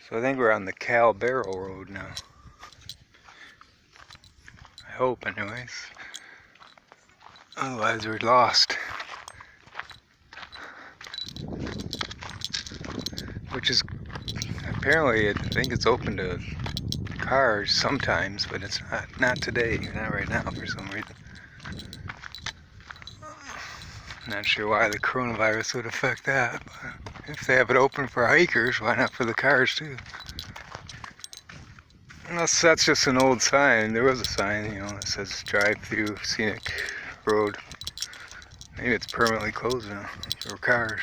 So I think we're on the Cal Barrel Road now. I hope, anyways. Otherwise, we're lost. Which is apparently, I think it's open to cars sometimes, but it's not today, not right now for some reason. Not sure why the coronavirus would affect that, but if they have it open for hikers, why not for the cars too? Unless that's just an old sign. There was a sign, that says drive through scenic road. Maybe it's permanently closed now for cars.